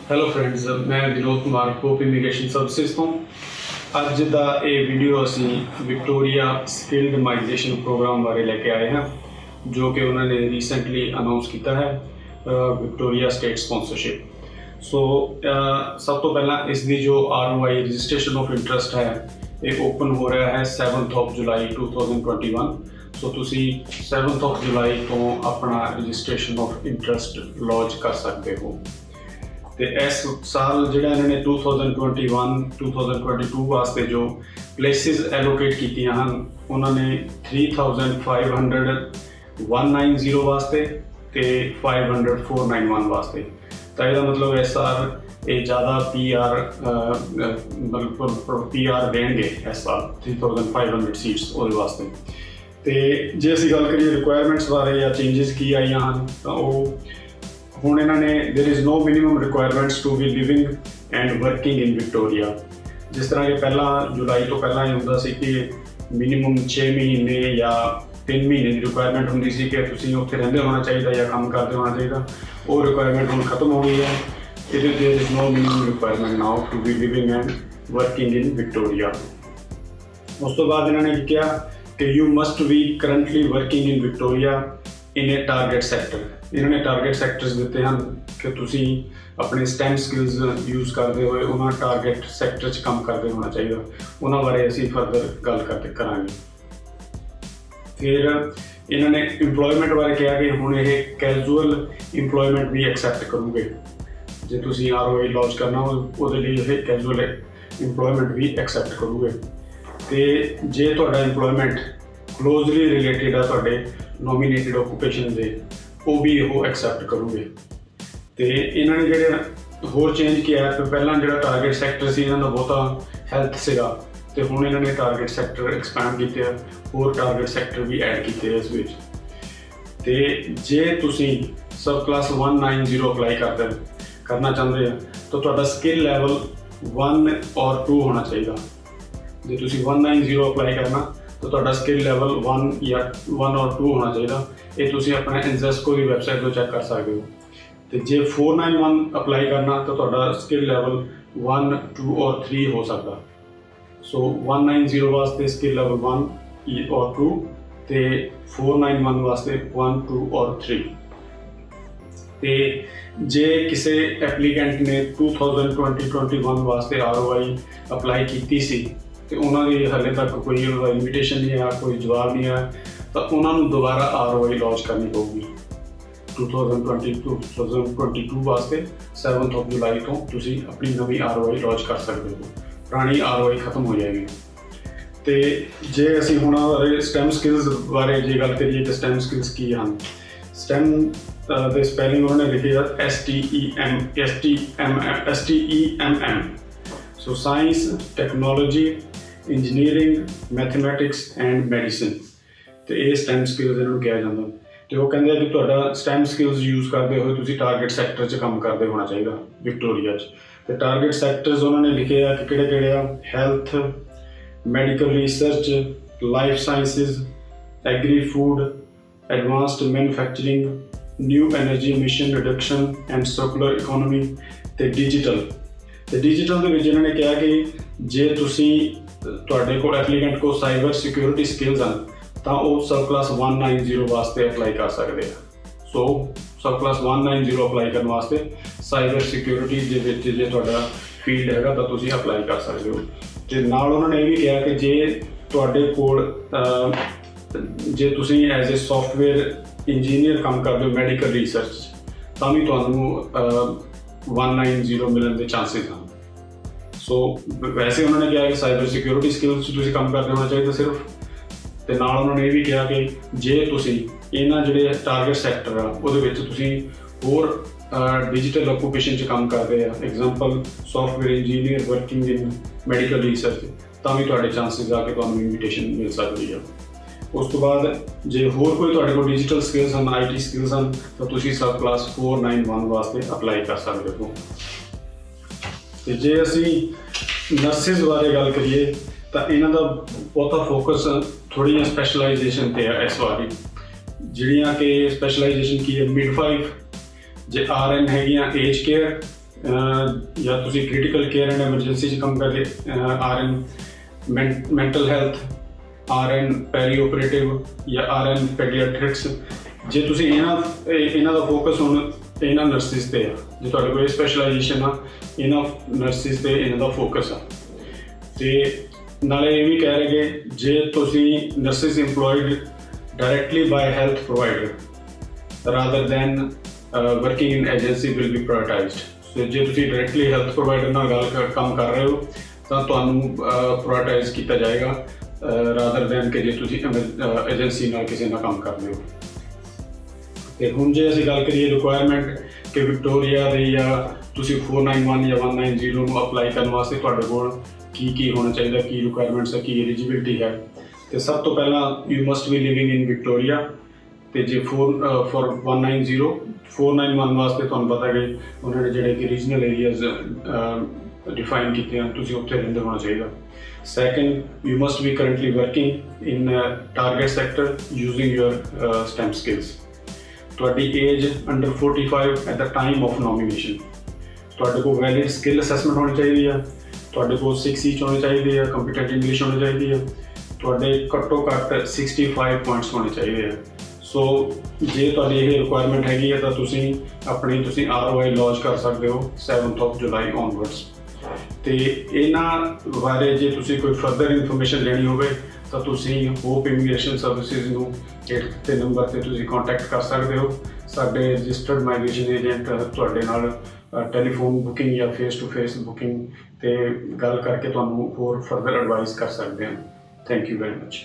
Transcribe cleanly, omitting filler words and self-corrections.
Hello friends, ਮੈਂ Vinod Kumar hop immigration services ਤੋਂ। ਅੱਜ ਦਾ ਇਹ ਵੀਡੀਓ ਅਸੀਂ ਵਿਕਟੋਰੀਆ ਸਕਿਲਡ ਮਾਈਗ੍ਰੇਸ਼ਨ ਪ੍ਰੋਗਰਾਮ ਬਾਰੇ ਲੈ ਕੇ ਆਏ ਹਾਂ, ਜੋ ਕਿ ਉਹਨਾਂ ਨੇ ਰੀਸੈਂਟਲੀ ਅਨਾਉਂਸ ਕੀਤਾ ਹੈ, ਵਿਕਟੋਰੀਆ ਸਟੇਟ ਸਪਾਂਸਰਸ਼ਿਪ। ਸੋ ਸਭ ਤੋਂ ਪਹਿਲਾਂ ਇਸ ਦੀ ਜੋ ROI ਰਜਿਸਟ੍ਰੇਸ਼ਨ ਆਫ ਇੰਟਰਸਟ ਹੈ, ਇਹ ਓਪਨ ਹੋ ਰਿਹਾ ਹੈ 7 ਜੁਲਾਈ 2021। ਸੋ ਤੁਸੀਂ 7 ਜੁਲਾਈ ਤੋਂ ਆਪਣਾ ਰਜਿਸਟ੍ਰੇਸ਼ਨ ਆਫ ਇੰਟਰਸਟ ਲੌਂਚ ਕਰ ਸਕਦੇ ਹੋ। ਤੇ ਇਸ ਸਾਲ ਜਿਹੜਾ ਇਹਨਾਂ ਨੇ 2021-2022 ਵਾਸਤੇ ਜੋ ਪਲੇਸਿਸ ਐਲੋਕੇਟ ਕੀਤੀਆਂ ਹਨ, ਉਹਨਾਂ ਨੇ 3,500 ਵਾਸਤੇ ਤੇ 500 491 ਵਾਸਤੇ। ਤਾਂ ਇਹਦਾ ਮਤਲਬ ਇਸ ਸਾਲ ਇਹ ਜ਼ਿਆਦਾ PR ਦੇਣਗੇ ਇਸ ਸਾਲ 3,500 ਸੀਟਸ ਉਹਦੇ ਵਾਸਤੇ। ਤੇ ਜੇ ਅਸੀਂ ਗੱਲ ਕਰੀਏ ਰਿਕੁਆਇਰਮੈਂਟਸ ਬਾਰੇ ਜਾਂ ਚੇਂਜਸ ਕੀ ਆਈਆਂ ਹਨ, ਤਾਂ ਉਹ ਹੁਣ ਇਹਨਾਂ ਨੇ there is no minimum requirements to be living and working in Victoria। ਜਿਸ ਤਰ੍ਹਾਂ ਕਿ ਪਹਿਲਾਂ ਜੁਲਾਈ ਤੋਂ ਪਹਿਲਾਂ ਇਹ ਹੁੰਦਾ ਸੀ ਕਿ ਮਿਨੀਮਮ 6 ਮਹੀਨੇ ਜਾਂ 3 ਮਹੀਨੇ ਦੀ ਰਿਕੁਆਇਰਮੈਂਟ ਹੁੰਦੀ ਸੀ ਕਿ ਤੁਸੀਂ ਉੱਥੇ ਰਹਿੰਦੇ ਹੋਣਾ ਚਾਹੀਦਾ ਜਾਂ ਕੰਮ ਕਰਦੇ ਹੋਣਾ ਚਾਹੀਦਾ। ਉਹ ਰਿਕੁਆਇਰਮੈਂਟ ਹੁਣ ਖਤਮ ਹੋ ਗਈ ਹੈ। ਇਹਦੇ there is no minimum requirement now to be living and working in Victoria। ਉਸ ਤੋਂ ਬਾਅਦ ਇਹਨਾਂ ਨੇ ਕਿਹਾ ਕਿ you must be currently working in Victoria in a target sector। ਇਹਨਾਂ ਨੇ ਟਾਰਗੇਟ ਸੈਕਟਰਸ ਦਿੱਤੇ ਹਨ ਕਿ ਤੁਸੀਂ ਆਪਣੇ STEM ਸਕਿੱਲਸ ਯੂਜ਼ ਕਰਦੇ ਹੋਏ ਉਹਨਾਂ ਟਾਰਗੇਟ ਸੈਕਟਰ 'ਚ ਕੰਮ ਕਰਦੇ ਹੋਣਾ ਚਾਹੀਦਾ। ਉਹਨਾਂ ਬਾਰੇ ਅਸੀਂ ਫਰਦਰ ਗੱਲ ਕਰਾਂਗੇ। ਫਿਰ ਇਹਨਾਂ ਨੇ ਇੰਪਲੋਇਮੈਂਟ ਬਾਰੇ ਕਿਹਾ ਕਿ ਹੁਣ ਇਹ ਕੈਜੂਅਲ ਇੰਪਲੋਇਮੈਂਟ ਵੀ ਐਕਸੈਪਟ ਕਰੂਗੇ। ਜੇ ਤੁਸੀਂ ROI ਲਾਂਚ ਕਰਨਾ ਉਹਦੇ ਲਈ ਇਹ ਕੈਜੂਅਲ ਇੰਪਲੋਇਮੈਂਟ ਵੀ ਐਕਸੈਪਟ ਕਰੂਗੇ। ਤੇ ਜੇ ਤੁਹਾਡਾ ਇੰਪਲੋਇਮੈਂਟ ਕਲੋਜ਼ਲੀ ਰਿਲੇਟਿਡ ਆ ਤੁਹਾਡੇ ਨੋਮੀਨੇਟਿਡ ਆਕੂਪੇਸ਼ਨ ਦੇ, ਉਹ ਵੀ ਉਹ ਐਕਸੈਪਟ ਕਰੂਗੇ। ਤੇ ਇਹਨਾਂ ਨੇ ਜਿਹੜੇ ਹੋਰ ਚੇਂਜ ਕੀਤਾ, ਪਹਿਲਾਂ ਜਿਹੜਾ ਟਾਰਗੇਟ ਸੈਕਟਰ ਸੀ ਇਹਨਾਂ ਦਾ ਬਹੁਤਾ ਹੈਲਥ ਸੀਗਾ, ਤੇ ਹੁਣ ਇਹਨਾਂ ਨੇ ਟਾਰਗੇਟ ਸੈਕਟਰ ਐਕਸਪੈਂਡ ਕੀਤੇ ਆ, ਹੋਰ ਟਾਰਗੇਟ ਸੈਕਟਰ ਵੀ ਐਡ ਕੀਤੇ ਇਸ ਵਿੱਚ। ਤੇ ਜੇ ਤੁਸੀਂ ਸਬ ਕਲਾਸ 190 ਅਪਲਾਈ ਕਰਨਾ ਚਾਹੁੰਦੇ ਆ, ਤਾਂ ਤੁਹਾਡਾ ਸਕਿੱਲ ਲੈਵਲ 1 ਔਰ 2 ਹੋਣਾ ਚਾਹੀਦਾ। ਜੇ ਤੁਸੀਂ 190 ਅਪਲਾਈ ਕਰਨਾ ਤਾਂ ਤੁਹਾਡਾ ਸਕਿੱਲ ਲੈਵਲ 1 ਜਾਂ 1 ਔਰ 2 ਹੋਣਾ ਚਾਹੀਦਾ। ਇਹ ਤੁਸੀਂ ਆਪਣਾ ਇੰਜ਼ੈਸਕੋ ਦੀ ਵੈਬਸਾਈਟ ਤੋਂ ਚੈੱਕ ਕਰ ਸਕਦੇ ਹੋ। ਤੇ ਜੇ 491 ਅਪਲਾਈ ਕਰਨਾ ਤਾਂ ਤੁਹਾਡਾ ਸਕਿੱਲ ਲੈਵਲ 1, 2 ਔਰ 3 ਹੋ ਸਕਦਾ। ਸੋ 190 ਵਾਸਤੇ ਸਕਿੱਲ ਲੈਵਲ 1 ਔਰ 2 ਤੇ 491 ਵਾਸਤੇ 1, 2 ਔਰ 3। ਤੇ ਜੇ ਕਿਸੇ ਐਪਲੀਕੈਂਟ ਨੇ 2020-21 ਵਾਸਤੇ ROI ਅਪਲਾਈ ਕੀਤੀ ਸੀ ਤੇ ਉਹਨਾਂ ਦੀ ਹਾਲੇ ਤੱਕ ਕੋਈ ਇਨਵੀਟੇਸ਼ਨ ਨਹੀਂ ਆਇਆ, ਕੋਈ ਜਵਾਬ ਨਹੀਂ ਆਇਆ, ਤਾਂ ਉਹਨਾਂ ਨੂੰ ਦੁਬਾਰਾ ROI ਲਾਂਚ ਕਰਨੀ ਪਊਗੀ 2022 ਵਾਸਤੇ। 7 ਜੁਲਾਈ ਤੋਂ ਤੁਸੀਂ ਆਪਣੀ ਨਵੀਂ ROI ਲਾਂਚ ਕਰ ਸਕਦੇ ਹੋ, ਪੁਰਾਣੀ ROI ਖਤਮ ਹੋ ਜਾਏਗੀ। ਤੇ ਜੇ ਅਸੀਂ ਹੁਣ STEM ਸਕਿੱਲਸ ਬਾਰੇ ਜੇ ਗੱਲ ਕਰੀਏ ਤਾਂ STEM ਸਕਿੱਲਸ ਕੀ ਹਨ? STEM ਦੇ ਸਪੈਲਿੰਗ ਉਹਨਾਂ ਨੇ ਲਿਖੀ ਹੈ STEMM। So science, technology, engineering, mathematics and medicine. ਤੇ ਇਹ STEM ਸਕਿੱਲਸ ਇਹਨਾਂ ਨੂੰ ਕਿਹਾ ਜਾਂਦਾ। ਤੇ ਉਹ ਕਹਿੰਦੇ ਆ ਕਿ ਤੁਹਾਡਾ STEM ਸਕਿੱਲਸ ਯੂਜ਼ ਕਰਦੇ ਹੋਏ ਤੁਸੀਂ ਟਾਰਗੇਟ ਸੈਕਟਰ 'ਚ ਕੰਮ ਕਰਦੇ ਹੋਣਾ ਚਾਹੀਦਾ ਵਿਕਟੋਰੀਆ 'ਚ। ਤੇ ਟਾਰਗੇਟ ਸੈਕਟਰਸ ਉਹਨਾਂ ਨੇ ਲਿਖੇ ਆ ਕਿ ਕਿਹੜੇ ਆ: health, medical research, life sciences, agri food, advanced manufacturing, new energy emission reduction and circular economy, ਤੇ ਡਿਜੀਟਲ। ਤੇ ਡਿਜੀਟਲ ਦੇ ਵਿੱਚ ਇਹਨਾਂ ਨੇ ਕਿਹਾ ਕਿ ਜੇ ਤੁਹਾਡੇ ਕੋਲ ਐਪਲੀਕੈਂਟ ਕੋਲ ਸਾਈਬਰ ਸਿਕਿਉਰਿਟੀ ਸਕਿੱਲਸ ਹਨ ਤਾਂ ਉਹ ਸਬ ਕਲਾਸ 190 ਵਾਸਤੇ ਅਪਲਾਈ ਕਰ ਸਕਦੇ ਆ। ਸੋ ਸਬ ਕਲਾਸ 190 ਅਪਲਾਈ ਕਰਨ ਵਾਸਤੇ ਸਾਈਬਰ ਸਿਕਿਉਰਿਟੀ ਦੇ ਵਿੱਚ ਜੇ ਤੁਹਾਡਾ ਫੀਲਡ ਹੈਗਾ ਤਾਂ ਤੁਸੀਂ ਅਪਲਾਈ ਕਰ ਸਕਦੇ ਹੋ। ਤੇ ਨਾਲ ਉਹਨਾਂ ਨੇ ਇਹ ਵੀ ਕਿਹਾ ਕਿ ਜੇ ਤੁਹਾਡੇ ਕੋਲ ਜੇ ਤੁਸੀਂ ਐਜ਼ ਏ ਸੌਫਟਵੇਅਰ ਇੰਜੀਨੀਅਰ ਕੰਮ ਕਰਦੇ ਹੋ ਮੈਡੀਕਲ ਰਿਸਰਚ, ਤਾਂ ਵੀ ਤੁਹਾਨੂੰ 190 ਮਿਲਣ ਦੇ ਚਾਂਸਿਸ ਹਨ। ਸੋ ਵੈਸੇ ਉਹਨਾਂ ਨੇ ਕਿਹਾ ਕਿ ਸਾਈਬਰ ਸਿਕਿਉਰਿਟੀ ਸਕਿੱਲਸ 'ਚ ਤੁਸੀਂ ਕੰਮ ਕਰਦੇ ਹੋਣਾ ਚਾਹੀਦਾ ਸਿਰਫ। ਤੇ ਨਾਲ ਉਹਨਾਂ ਨੇ ਇਹ ਵੀ ਕਿਹਾ ਕਿ ਜੇ ਤੁਸੀਂ ਇਹਨਾਂ ਜਿਹੜੇ ਟਾਰਗੇਟ ਸੈਕਟਰ ਆ ਉਹਦੇ ਵਿੱਚ ਤੁਸੀਂ ਹੋਰ ਡਿਜੀਟਲ ਆਕੂਪੇਸ਼ਨ 'ਚ ਕੰਮ ਕਰਦੇ ਆ, ਐਗਜ਼ਾਮਪਲ ਸੌਫਟਵੇਅਰ ਇੰਜੀਨੀਅਰ ਵਰਕਿੰਗ ਇਨ ਮੈਡੀਕਲ ਰਿਸਰਚ, ਤਾਂ ਵੀ ਤੁਹਾਡੇ ਚਾਂਸਿਸ ਆ ਕਿ ਤੁਹਾਨੂੰ ਇਨਵੀਟੇਸ਼ਨ ਮਿਲ ਸਕਦੀ ਆ। ਉਸ ਤੋਂ ਬਾਅਦ ਜੇ ਹੋਰ ਕੋਈ ਤੁਹਾਡੇ ਕੋਲ ਡਿਜੀਟਲ ਸਕਿੱਲਸ ਹਨ, IT ਸਕਿੱਲਸ ਹਨ, ਤਾਂ ਤੁਸੀਂ ਸਬ ਕਲਾਸ 491 ਵਾਸਤੇ ਅਪਲਾਈ ਕਰ ਸਕਦੇ ਹੋ। ਤੇ ਜੇ ਅਸੀਂ ਨਰਸਿਸ ਬਾਰੇ ਗੱਲ ਕਰੀਏ ਤਾਂ ਇਹਨਾਂ ਦਾ ਬਹੁਤਾ ਫੋਕਸ ਥੋੜ੍ਹੀਆਂ ਸਪੈਸ਼ਲਾਈਜੇਸ਼ਨ 'ਤੇ ਆ ਇਸ ਵਾਰੀ, ਜਿਹੜੀਆਂ ਕਿ ਸਪੈਸ਼ਲਾਈਜੇਸ਼ਨ ਕੀ ਹੈ: ਮਿਡਵਾਈਫ, ਜੇ RN ਹੈਗੀਆਂ ਏਜ ਕੇਅਰ, ਜਾਂ ਤੁਸੀਂ ਕ੍ਰਿਟੀਕਲ ਕੇਅਰ ਐਂਡ ਐਮਰਜੈਂਸੀ 'ਚ ਕੰਮ ਕਰਦੇ, RN ਮੈਂਟਲ ਹੈਲਥ, RN ਪੈਰੀ ਓਪਰੇਟਿਵ ਜਾਂ RN ਪੈਡੀਆਟ੍ਰਿਕਸ। ਜੇ ਤੁਸੀਂ ਇਹਨਾਂ ਦਾ ਫੋਕਸ ਹੁਣ ਇਹਨਾਂ ਨਰਸਿਸ 'ਤੇ ਆ, ਜੇ ਤੁਹਾਡੇ ਕੋਲ ਸਪੈਸ਼ਲਾਈਜੇਸ਼ਨ ਆ ਇਹਨਾਂ ਨਰਸਿਸ 'ਤੇ ਇਹਨਾਂ ਦਾ ਫੋਕਸ ਆ। ਅਤੇ ਨਾਲੇ ਇਹ ਵੀ ਕਹਿ ਰਹੇ ਕਿ ਜੇ ਤੁਸੀਂ nurses employed directly by health provider rather than working in agency will be prioritised. So ਜੇ ਤੁਸੀਂ ਡਾਇਰੈਕਟਲੀ ਹੈਲਥ ਪ੍ਰੋਵਾਈਡਰ ਨਾਲ ਕੰਮ ਕਰ ਰਹੇ ਹੋ ਤਾਂ ਤੁਹਾਨੂੰ ਪ੍ਰਾਇਓਰਟਾਈਜ਼ ਕੀਤਾ ਜਾਏਗਾ ਰਾਦਰ ਦੈਨ ਕਿ ਜੇ ਤੁਸੀਂ ਏਜੰਸੀ ਨਾਲ ਕਿਸੇ ਨਾਲ ਕੰਮ ਕਰਦੇ ਹੋ। ਅਤੇ ਹੁਣ ਜੇ ਅਸੀਂ ਗੱਲ ਕਰੀਏ ਰਿਕੁਆਇਰਮੈਂਟ ਕਿ ਵਿਕਟੋਰੀਆ ਦੇ ਜਾਂ ਤੁਸੀਂ 491 ਜਾਂ 190 ਨੂੰ ਅਪਲਾਈ ਕਰਨ ਵਾਸਤੇ ਤੁਹਾਡੇ ਕੋਲ ਕੀ ਹੋਣਾ ਚਾਹੀਦਾ, ਕੀ ਰਿਕੁਆਇਰਮੈਂਟਸ ਹੈ, ਕੀ ਐਲੀਜੀਬਿਲਿਟੀ ਹੈ। ਅਤੇ ਸਭ ਤੋਂ ਪਹਿਲਾਂ you must B living in Victoria. ਅਤੇ ਜੇ ਫੋਰ 190 491 ਵਾਸਤੇ ਤੁਹਾਨੂੰ ਪਤਾ ਕਿ ਉਹਨਾਂ ਨੇ ਜਿਹੜੇ ਕਿ ਰੀਜਨਲ ਏਰੀਆਜ਼ ਡਿਫਾਈਨ ਕੀਤੇ ਹਨ, ਤੁਸੀਂ ਉੱਥੇ ਰਹਿੰਦੇ ਹੋਣਾ ਚਾਹੀਦਾ। Second, you must B currently working in target sector using your STEM skills। ਤੁਹਾਡੀ age under 45 at the time of nomination. ਤੁਹਾਡੇ ਕੋਲ ਵੈਲਿਡ ਸਕਿੱਲ ਅਸੈਸਮੈਂਟ ਹੋਣੀ ਚਾਹੀਦੀ ਆ। ਤੁਹਾਡੇ ਕੋਲ 6 each ਹੋਣੇ ਚਾਹੀਦੇ ਆ। ਕੰਪੀਟੈਂਟ ਇੰਗਲਿਸ਼ ਹੋਣੀ ਚਾਹੀਦੀ ਆ। ਤੁਹਾਡੇ ਘੱਟੋ ਘੱਟ 65 ਪੁਆਇੰਟਸ ਹੋਣੇ ਚਾਹੀਦੇ ਆ। ਸੋ ਜੇ ਤੁਹਾਡੀ ਇਹ ਰਿਕੁਆਇਰਮੈਂਟ ਹੈਗੀ ਹੈ ਤਾਂ ਤੁਸੀਂ ROI ਲੌਂਚ ਕਰ ਸਕਦੇ ਹੋ 7th of July onwards। ਅਤੇ ਇਹਨਾਂ ਬਾਰੇ ਜੇ ਤੁਸੀਂ ਕੋਈ ਫਰਦਰ ਇਨਫੋਰਮੇਸ਼ਨ ਲੈਣੀ ਹੋਵੇ ਤਾਂ ਤੁਸੀਂ ਹੋਪ ਇਮੀਗ੍ਰੇਸ਼ਨ ਸਰਵਿਸਿਜ਼ ਨੂੰ ਹੇਠ ਨੰਬਰ 'ਤੇ ਤੁਸੀਂ ਕੰਟੈਕਟ ਕਰ ਸਕਦੇ ਹੋ। ਸਾਡੇ ਰਜਿਸਟਰਡ ਮਾਈਗ੍ਰੇਸ਼ਨ ਏਜੰਟ ਤੁਹਾਡੇ ਨਾਲ ਟੈਲੀਫੋਨ ਬੁਕਿੰਗ ਜਾਂ ਫੇਸ ਟੂ ਫੇਸ ਬੁਕਿੰਗ 'ਤੇ ਗੱਲ ਕਰਕੇ ਤੁਹਾਨੂੰ ਹੋਰ ਫਰਦਰ ਐਡਵਾਈਸ ਕਰ ਸਕਦੇ ਹਨ। Thank you very much.